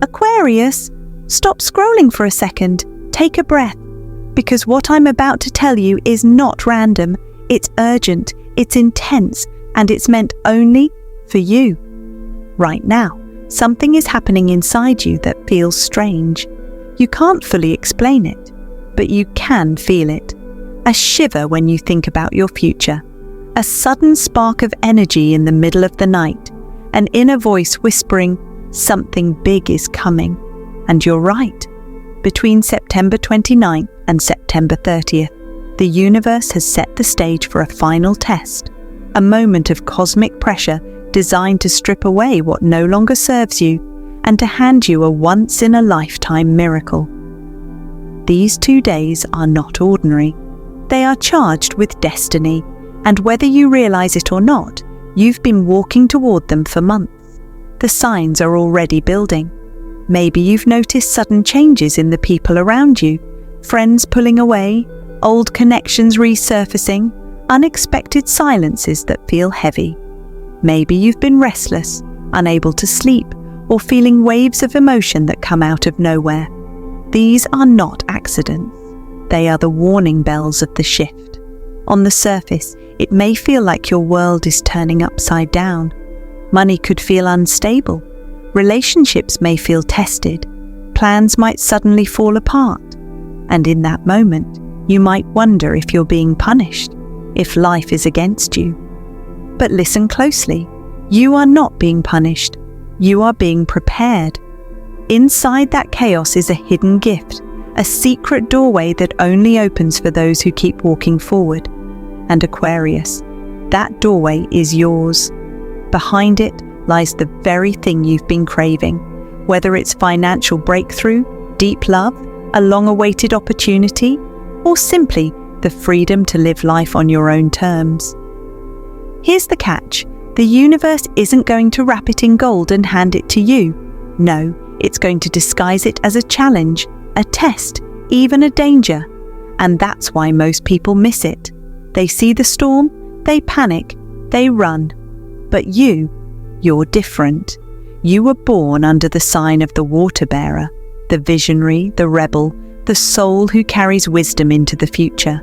Aquarius, stop scrolling for a second. Take a breath. Because what I'm about to tell you is not random. It's urgent, it's intense, and it's meant only for you. Right now, something is happening inside you that feels strange. You can't fully explain it, but you can feel it. A shiver when you think about your future. A sudden spark of energy in the middle of the night. An inner voice whispering, something big is coming. And you're right. Between September 29th and September 30th, the universe has set the stage for a final test, a moment of cosmic pressure designed to strip away what no longer serves you and to hand you a once-in-a-lifetime miracle. These 2 days are not ordinary. They are charged with destiny, and whether you realize it or not, you've been walking toward them for months. The signs are already building. Maybe you've noticed sudden changes in the people around you, friends pulling away, old connections resurfacing, unexpected silences that feel heavy. Maybe you've been restless, unable to sleep, or feeling waves of emotion that come out of nowhere. These are not accidents. They are the warning bells of the shift. On the surface, it may feel like your world is turning upside down. Money could feel unstable. Relationships may feel tested. Plans might suddenly fall apart. And in that moment, you might wonder if you're being punished, if life is against you. But listen closely. You are not being punished. You are being prepared. Inside that chaos is a hidden gift, a secret doorway that only opens for those who keep walking forward. And Aquarius, that doorway is yours. Behind it lies the very thing you've been craving, whether it's financial breakthrough, deep love, a long-awaited opportunity, or simply the freedom to live life on your own terms. Here's the catch. The universe isn't going to wrap it in gold and hand it to you. No, it's going to disguise it as a challenge, a test, even a danger. And that's why most people miss it. They see the storm, they panic, they run. But you're different. You were born under the sign of the water bearer, the visionary, the rebel, the soul who carries wisdom into the future.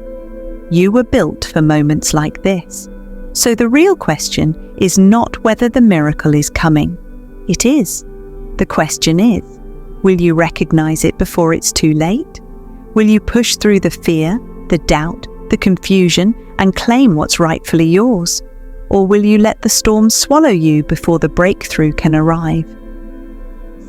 You were built for moments like this. So the real question is not whether the miracle is coming. It is. The question is, will you recognize it before it's too late? Will you push through the fear, the doubt, the confusion, and claim what's rightfully yours? Or will you let the storm swallow you before the breakthrough can arrive?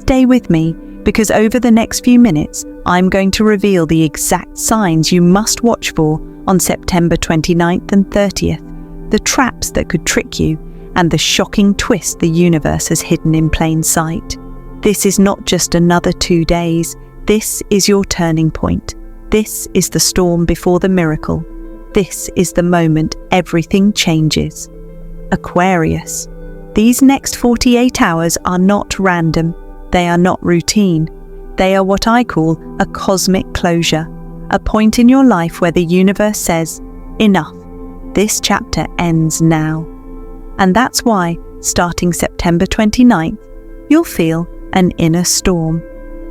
Stay with me, because over the next few minutes, I'm going to reveal the exact signs you must watch for on September 29th and 30th, the traps that could trick you, and the shocking twist the universe has hidden in plain sight. This is not just another 2 days. This is your turning point. This is the storm before the miracle. This is the moment everything changes. Aquarius. These next 48 hours are not random. They are not routine. They are what I call a cosmic closure, a point in your life where the universe says, enough. This chapter ends now. And that's why, starting September 29th, you'll feel an inner storm.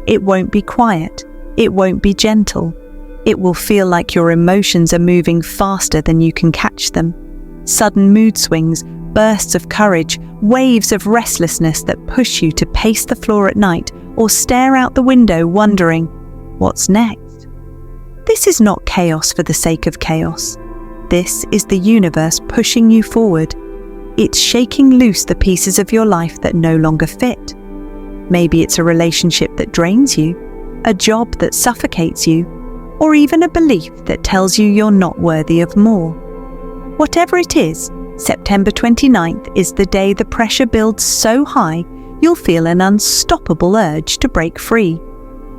It won't be quiet. It won't be gentle. It will feel like your emotions are moving faster than you can catch them. Sudden mood swings, bursts of courage, waves of restlessness that push you to pace the floor at night or stare out the window wondering, what's next? This is not chaos for the sake of chaos. This is the universe pushing you forward. It's shaking loose the pieces of your life that no longer fit. Maybe it's a relationship that drains you, a job that suffocates you, or even a belief that tells you you're not worthy of more. Whatever it is, September 29th is the day the pressure builds so high you'll feel an unstoppable urge to break free.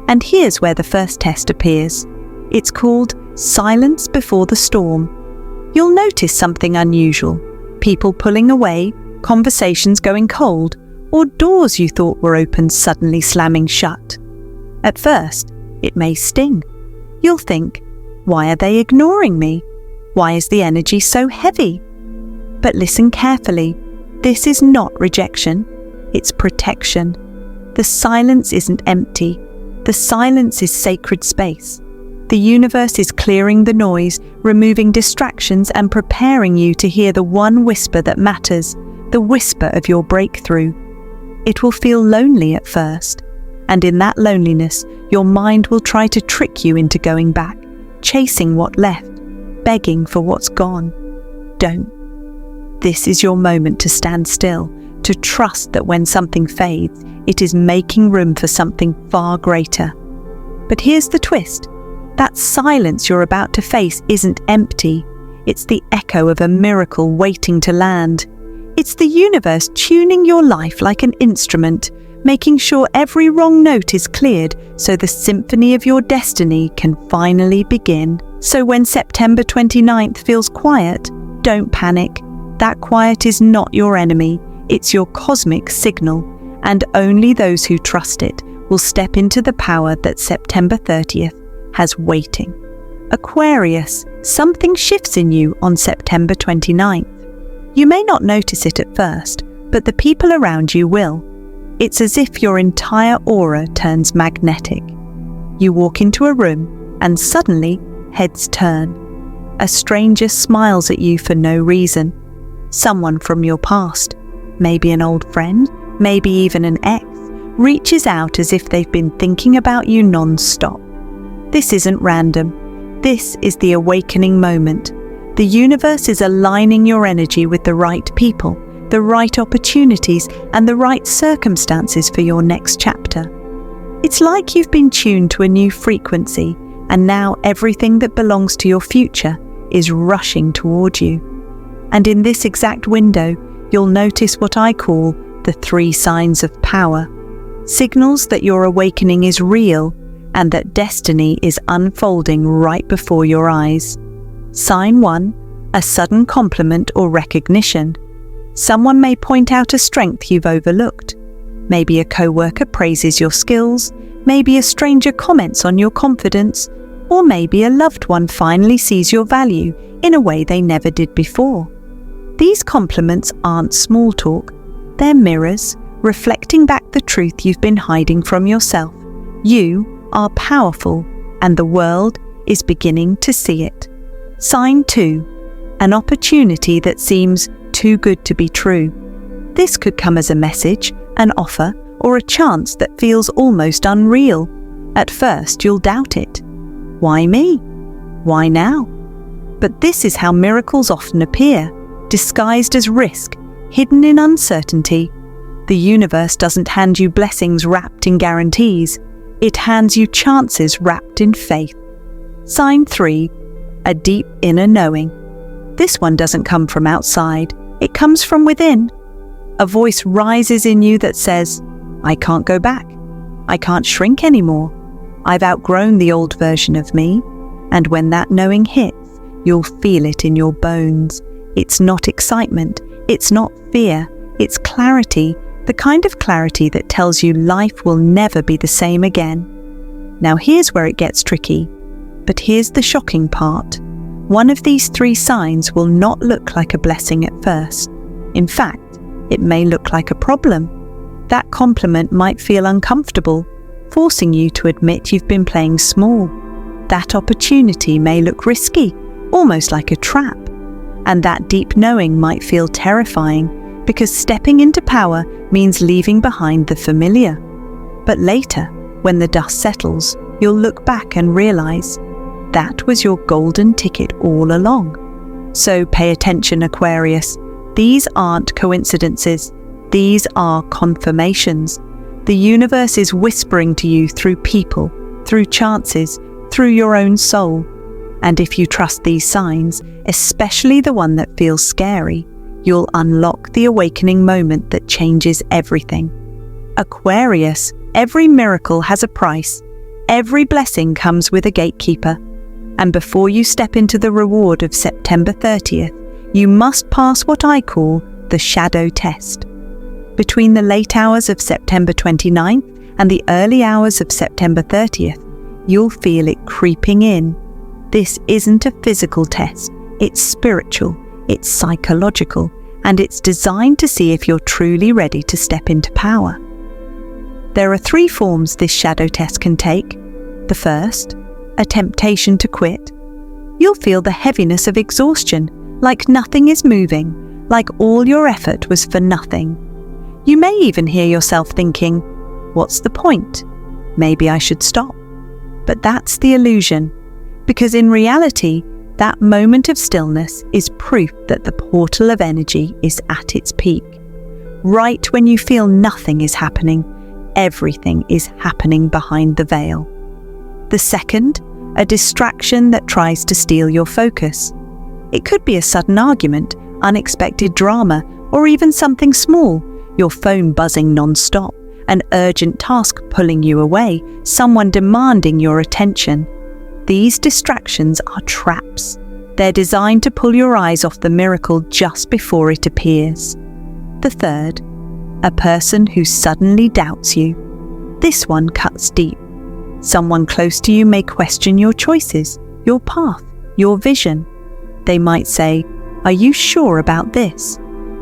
And here's where the first test appears. It's called silence before the storm. You'll notice something unusual. People pulling away, conversations going cold, or doors you thought were open suddenly slamming shut. At first, it may sting. You'll think, why are they ignoring me? Why is the energy so heavy? But listen carefully. This is not rejection. It's protection. The silence isn't empty. The silence is sacred space. The universe is clearing the noise, removing distractions, and preparing you to hear the one whisper that matters, the whisper of your breakthrough. It will feel lonely at first, and in that loneliness, your mind will try to trick you into going back, chasing what left, begging for what's gone. Don't. This is your moment to stand still, to trust that when something fades, it is making room for something far greater. But here's the twist. That silence you're about to face isn't empty. It's the echo of a miracle waiting to land. It's the universe tuning your life like an instrument, making sure every wrong note is cleared so the symphony of your destiny can finally begin. So when September 29th feels quiet, don't panic. That quiet is not your enemy. It's your cosmic signal, and only those who trust it will step into the power that September 30th has waiting. Aquarius, something shifts in you on September 29th. You may not notice it at first, but the people around you will. It's as if your entire aura turns magnetic. You walk into a room and suddenly heads turn. A stranger smiles at you for no reason. Someone from your past, maybe an old friend, maybe even an ex, reaches out as if they've been thinking about you non-stop. This isn't random. This is the awakening moment. The universe is aligning your energy with the right people, the right opportunities, and the right circumstances for your next chapter. It's like you've been tuned to a new frequency, and now everything that belongs to your future is rushing toward you. And in this exact window, you'll notice what I call the 3 signs of power, signals that your awakening is real and that destiny is unfolding right before your eyes. Sign 1, a sudden compliment or recognition. Someone may point out a strength you've overlooked. Maybe a coworker praises your skills, maybe a stranger comments on your confidence, or maybe a loved one finally sees your value in a way they never did before. These compliments aren't small talk. They're mirrors, reflecting back the truth you've been hiding from yourself. You are powerful, and the world is beginning to see it. Sign 2, an opportunity that seems too good to be true. This could come as a message, an offer, or a chance that feels almost unreal. At first, you'll doubt it. Why me? Why now? But this is how miracles often appear, disguised as risk, hidden in uncertainty. The universe doesn't hand you blessings wrapped in guarantees. It hands you chances wrapped in faith. Sign 3, a deep inner knowing. This one doesn't come from outside. It comes from within. A voice rises in you that says, I can't go back. I can't shrink anymore. I've outgrown the old version of me. And when that knowing hits, you'll feel it in your bones. It's not excitement. It's not fear. It's clarity. The kind of clarity that tells you life will never be the same again. Now here's where it gets tricky. But here's the shocking part. One of these 3 signs will not look like a blessing at first. In fact, it may look like a problem. That compliment might feel uncomfortable, forcing you to admit you've been playing small. That opportunity may look risky, almost like a trap. And that deep knowing might feel terrifying, because stepping into power means leaving behind the familiar. But later, when the dust settles, you'll look back and realize that was your golden ticket all along. So pay attention, Aquarius. These aren't coincidences. These are confirmations. The universe is whispering to you through people, through chances, through your own soul. And if you trust these signs, especially the one that feels scary, you'll unlock the awakening moment that changes everything. Aquarius, every miracle has a price. Every blessing comes with a gatekeeper. And before you step into the reward of September 30th, you must pass what I call the shadow test. Between the late hours of September 29th and the early hours of September 30th, you'll feel it creeping in. This isn't a physical test. It's spiritual, it's psychological, and it's designed to see if you're truly ready to step into power. There are 3 forms this shadow test can take. The first, a temptation to quit. You'll feel the heaviness of exhaustion, like nothing is moving, like all your effort was for nothing. You may even hear yourself thinking, "What's the point? Maybe I should stop." But that's the illusion, because in reality, that moment of stillness is proof that the portal of energy is at its peak. Right when you feel nothing is happening, everything is happening behind the veil. The second, a distraction that tries to steal your focus. It could be a sudden argument, unexpected drama, or even something small, your phone buzzing non-stop, an urgent task pulling you away, someone demanding your attention. These distractions are traps. They're designed to pull your eyes off the miracle just before it appears. The third, a person who suddenly doubts you. This one cuts deep. Someone close to you may question your choices, your path, your vision. They might say, "Are you sure about this?"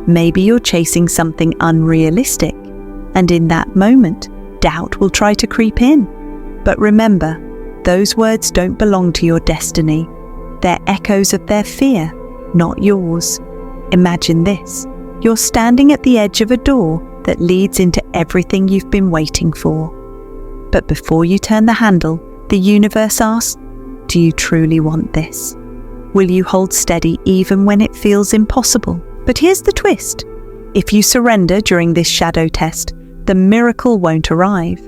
Maybe you're chasing something unrealistic, and in that moment, doubt will try to creep in. But remember, those words don't belong to your destiny. They're echoes of their fear, not yours. Imagine this. You're standing at the edge of a door that leads into everything you've been waiting for. But before you turn the handle, the universe asks, "Do you truly want this? Will you hold steady even when it feels impossible?" But here's the twist. If you surrender during this shadow test, the miracle won't arrive.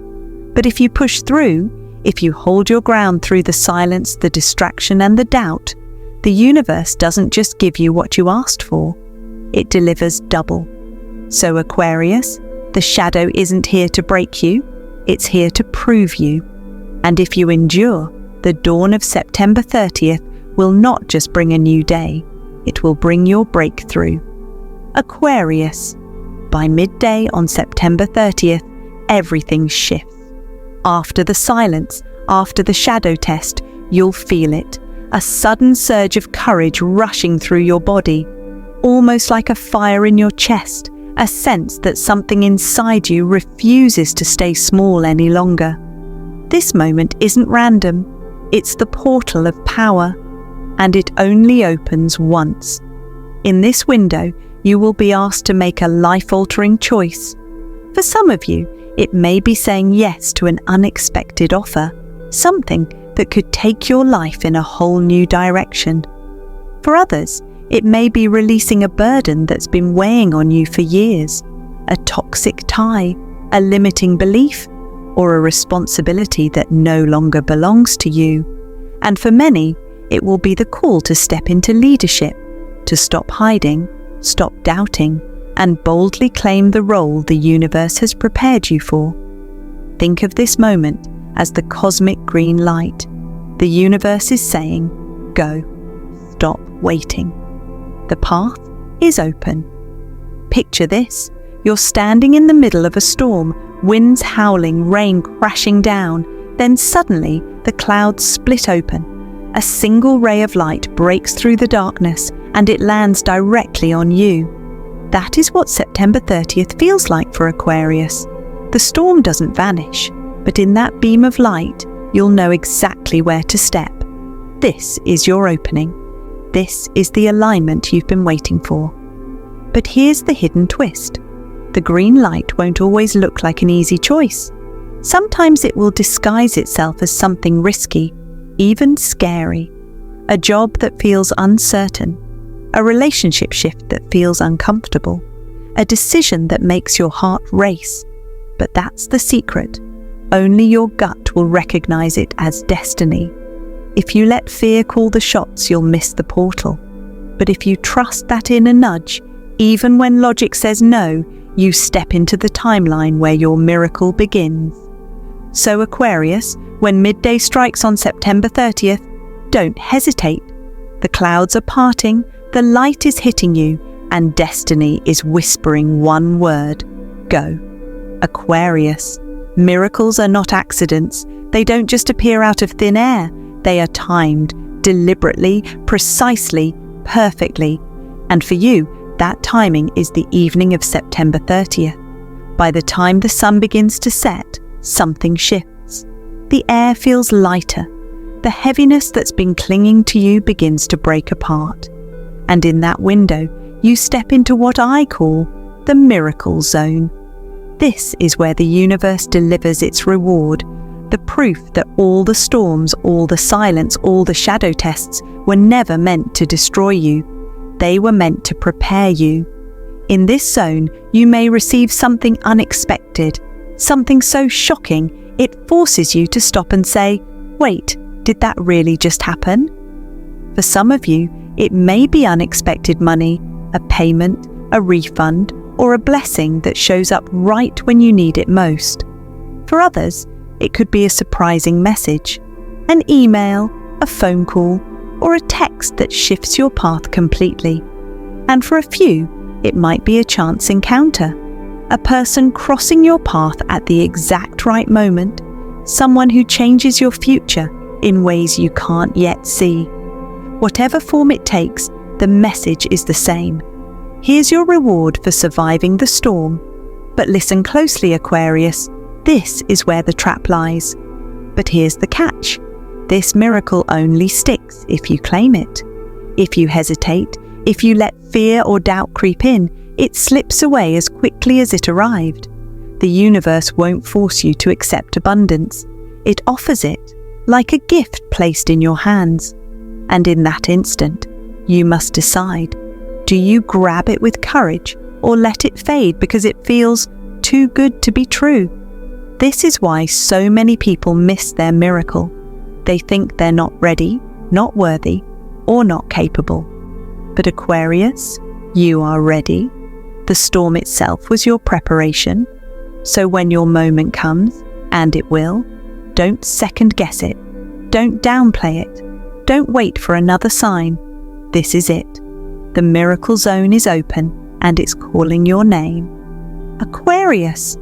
But if you push through, if you hold your ground through the silence, the distraction, and the doubt, the universe doesn't just give you what you asked for. It delivers double. So Aquarius, the shadow isn't here to break you, it's here to prove you. And if you endure, the dawn of September 30th will not just bring a new day, it will bring your breakthrough. Aquarius, by midday on September 30th, everything shifts. After the silence, after the shadow test, you'll feel it, a sudden surge of courage rushing through your body, almost like a fire in your chest, a sense that something inside you refuses to stay small any longer. This moment isn't random, it's the portal of power, and it only opens once. In this window, you will be asked to make a life-altering choice. For some of you, it may be saying yes to an unexpected offer, something that could take your life in a whole new direction. For others, it may be releasing a burden that's been weighing on you for years, a toxic tie, a limiting belief, or a responsibility that no longer belongs to you. And for many, it will be the call to step into leadership, to stop hiding, stop doubting, and boldly claim the role the universe has prepared you for. Think of this moment as the cosmic green light. The universe is saying, "Go, stop waiting." The path is open. Picture this. You're standing in the middle of a storm, winds howling, rain crashing down. Then suddenly, the clouds split open. A single ray of light breaks through the darkness, and it lands directly on you. That is what September 30th feels like for Aquarius. The storm doesn't vanish, but in that beam of light, you'll know exactly where to step. This is your opening. This is the alignment you've been waiting for. But here's the hidden twist. The green light won't always look like an easy choice. Sometimes it will disguise itself as something risky, even scary. A job that feels uncertain, a relationship shift that feels uncomfortable, a decision that makes your heart race. But that's the secret. Only your gut will recognize it as destiny. If you let fear call the shots, you'll miss the portal. But if you trust that inner nudge, even when logic says no, you step into the timeline where your miracle begins. So Aquarius, when midday strikes on September 30th, don't hesitate. The clouds are parting, the light is hitting you, and destiny is whispering one word: go. Aquarius, miracles are not accidents. They don't just appear out of thin air. They are timed, deliberately, precisely, perfectly. And for you, that timing is the evening of September 30th. By the time the sun begins to set, something shifts. The air feels lighter. The heaviness that's been clinging to you begins to break apart. And in that window, you step into what I call the miracle zone. This is where the universe delivers its reward, the proof that all the storms, all the silence, all the shadow tests were never meant to destroy you. They were meant to prepare you. In this zone, you may receive something unexpected, something so shocking it forces you to stop and say, wait, did that really just happen? For some of you, it may be unexpected money, a payment, a refund, or a blessing that shows up right when you need it most. For others, it could be a surprising message, an email, a phone call, or a text that shifts your path completely. And for a few, it might be a chance encounter, a person crossing your path at the exact right moment, someone who changes your future in ways you can't yet see. Whatever form it takes, the message is the same. Here's your reward for surviving the storm. But listen closely, Aquarius. This is where the trap lies. But here's the catch. This miracle only sticks if you claim it. If you hesitate, if you let fear or doubt creep in, it slips away as quickly as it arrived. The universe won't force you to accept abundance. It offers it, like a gift placed in your hands. And in that instant, you must decide. Do you grab it with courage or let it fade because it feels too good to be true? This is why so many people miss their miracle. They think they're not ready, not worthy, or not capable. But Aquarius, you are ready. The storm itself was your preparation. So when your moment comes, and it will, don't second guess it. Don't downplay it. Don't wait for another sign. This is it. The miracle zone is open and it's calling your name. Aquarius,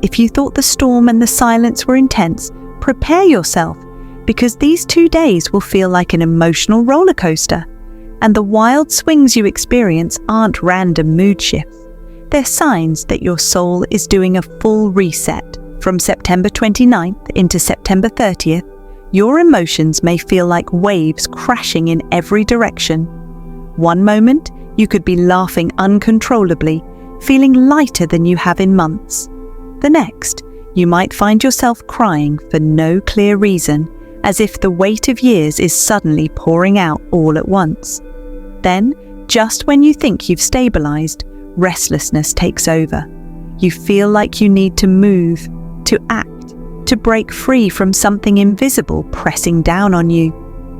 if you thought the storm and the silence were intense, prepare yourself, because these 2 days will feel like an emotional roller coaster. And the wild swings you experience aren't random mood shifts. They're signs that your soul is doing a full reset. From September 29th into September 30th, your emotions may feel like waves crashing in every direction. One moment, you could be laughing uncontrollably, feeling lighter than you have in months. The next, you might find yourself crying for no clear reason, as if the weight of years is suddenly pouring out all at once. Then, just when you think you've stabilized, restlessness takes over. You feel like you need to move, to act, to break free from something invisible pressing down on you.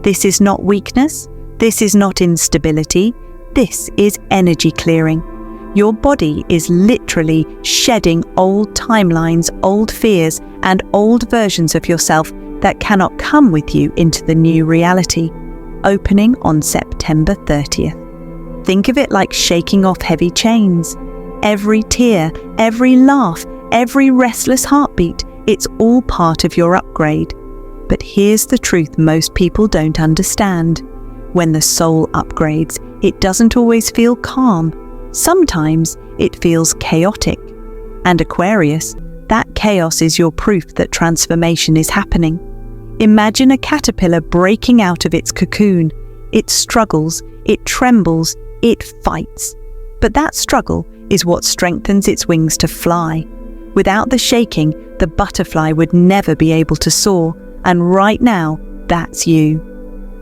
This is not weakness. This is not instability. This is energy clearing. Your body is literally shedding old timelines, old fears, and old versions of yourself that cannot come with you into the new reality, opening on September 30th. Think of it like shaking off heavy chains. Every tear, every laugh, every restless heartbeat, it's all part of your upgrade. But here's the truth most people don't understand. When the soul upgrades, it doesn't always feel calm. Sometimes it feels chaotic. And Aquarius, that chaos is your proof that transformation is happening. Imagine a caterpillar breaking out of its cocoon. It struggles, it trembles, it fights. But that struggle is what strengthens its wings to fly. Without the shaking, the butterfly would never be able to soar. And right now, that's you.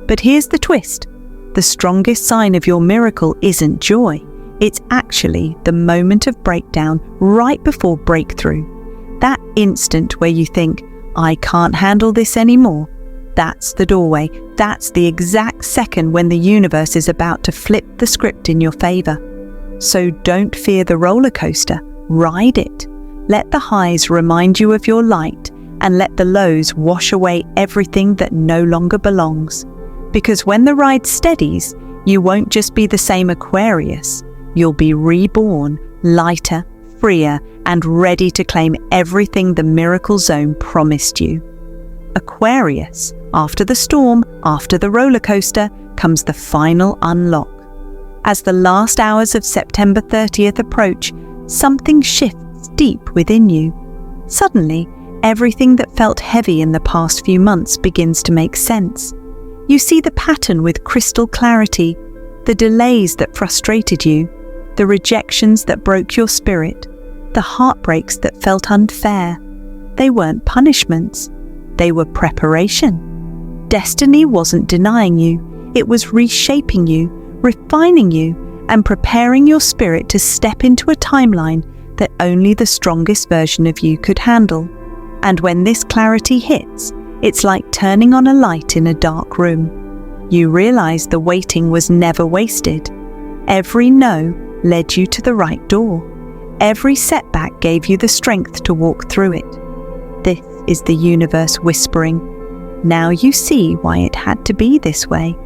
But here's the twist. The strongest sign of your miracle isn't joy. It's actually the moment of breakdown right before breakthrough. That instant where you think, I can't handle this anymore. That's the doorway. That's the exact second when the universe is about to flip the script in your favor. So don't fear the roller coaster. Ride it. Let the highs remind you of your light, and let the lows wash away everything that no longer belongs. Because when the ride steadies, you won't just be the same Aquarius. You'll be reborn, lighter, freer, and ready to claim everything the miracle zone promised you. Aquarius, after the storm, after the roller coaster, comes the final unlock. As the last hours of September 30th approach, something shifts sits deep within you. Suddenly, everything that felt heavy in the past few months begins to make sense. You see the pattern with crystal clarity, the delays that frustrated you, the rejections that broke your spirit, the heartbreaks that felt unfair. They weren't punishments, they were preparation. Destiny wasn't denying you, it was reshaping you, refining you, and preparing your spirit to step into a timeline that only the strongest version of you could handle. And when this clarity hits, it's like turning on a light in a dark room. You realize the waiting was never wasted. Every no led you to the right door. Every setback gave you the strength to walk through it. This is the universe whispering, "Now you see why it had to be this way."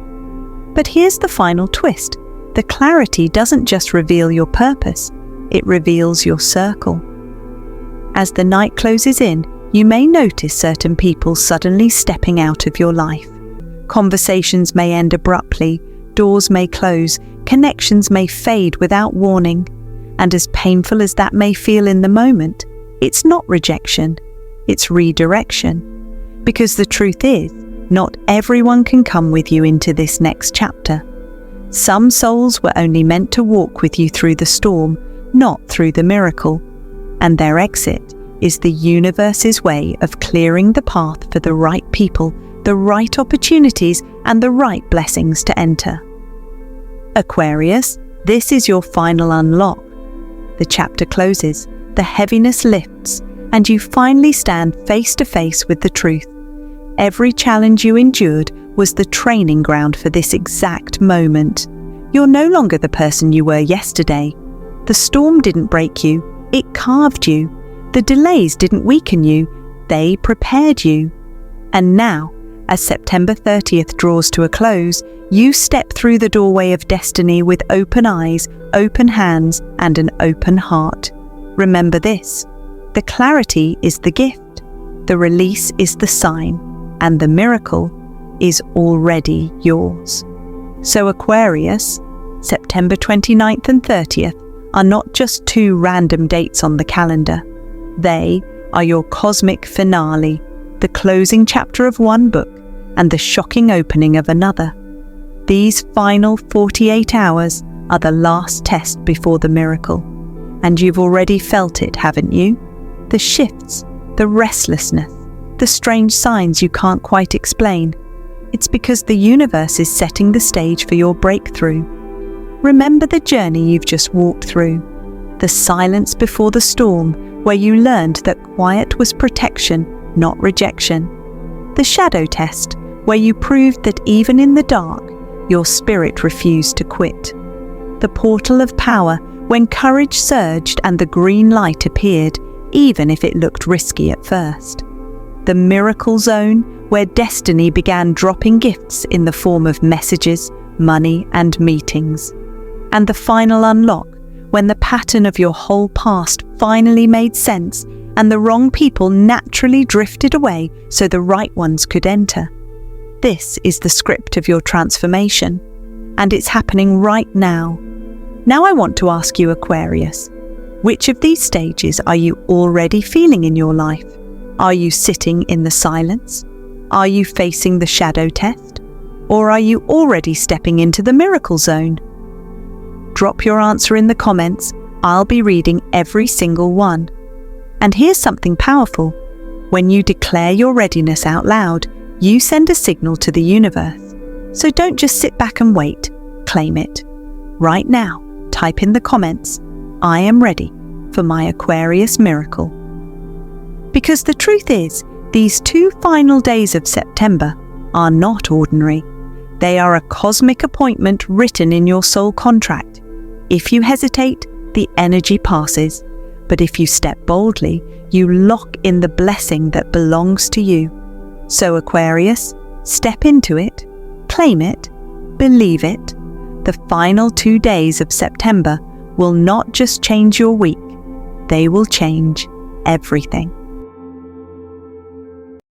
But here's the final twist. The clarity doesn't just reveal your purpose, it reveals your circle. As the night closes in, you may notice certain people suddenly stepping out of your life. Conversations may end abruptly, doors may close, connections may fade without warning. And as painful as that may feel in the moment, it's not rejection, it's redirection. Because the truth is, not everyone can come with you into this next chapter. Some souls were only meant to walk with you through the storm, not through the miracle. And their exit is the universe's way of clearing the path for the right people, the right opportunities, and the right blessings to enter. Aquarius, this is your final unlock. The chapter closes, the heaviness lifts, and you finally stand face to face with the truth. Every challenge you endured was the training ground for this exact moment. You're no longer the person you were yesterday. The storm didn't break you, it carved you. The delays didn't weaken you, they prepared you. And now, as September 30th draws to a close, you step through the doorway of destiny with open eyes, open hands, and an open heart. Remember this: the clarity is the gift, the release is the sign, and the miracle is already yours. So Aquarius, September 29th and 30th are not just two random dates on the calendar. They are your cosmic finale, the closing chapter of one book and the shocking opening of another. These final 48 hours are the last test before the miracle. And you've already felt it, haven't you? The shifts, the restlessness, the strange signs you can't quite explain. It's because the universe is setting the stage for your breakthrough. Remember the journey you've just walked through, the silence before the storm, where you learned that quiet was protection, not rejection. The shadow test, where you proved that even in the dark, your spirit refused to quit. The portal of power, when courage surged and the green light appeared, even if it looked risky at first. The miracle zone, where destiny began dropping gifts in the form of messages, money, and meetings. And the final unlock, when the pattern of your whole past finally made sense and the wrong people naturally drifted away so the right ones could enter. This is the script of your transformation, and it's happening right now. Now I want to ask you, Aquarius, which of these stages are you already feeling in your life? Are you sitting in the silence? Are you facing the shadow test? Or are you already stepping into the miracle zone? Drop your answer in the comments. I'll be reading every single one. And here's something powerful. When you declare your readiness out loud, you send a signal to the universe. So don't just sit back and wait, claim it. Right now, type in the comments, "I am ready for my Aquarius miracle." Because the truth is, these 2 final days of September are not ordinary. They are a cosmic appointment written in your soul contract. If you hesitate, the energy passes. But if you step boldly, you lock in the blessing that belongs to you. So Aquarius, step into it, claim it, believe it. The final 2 days of September will not just change your week, they will change everything.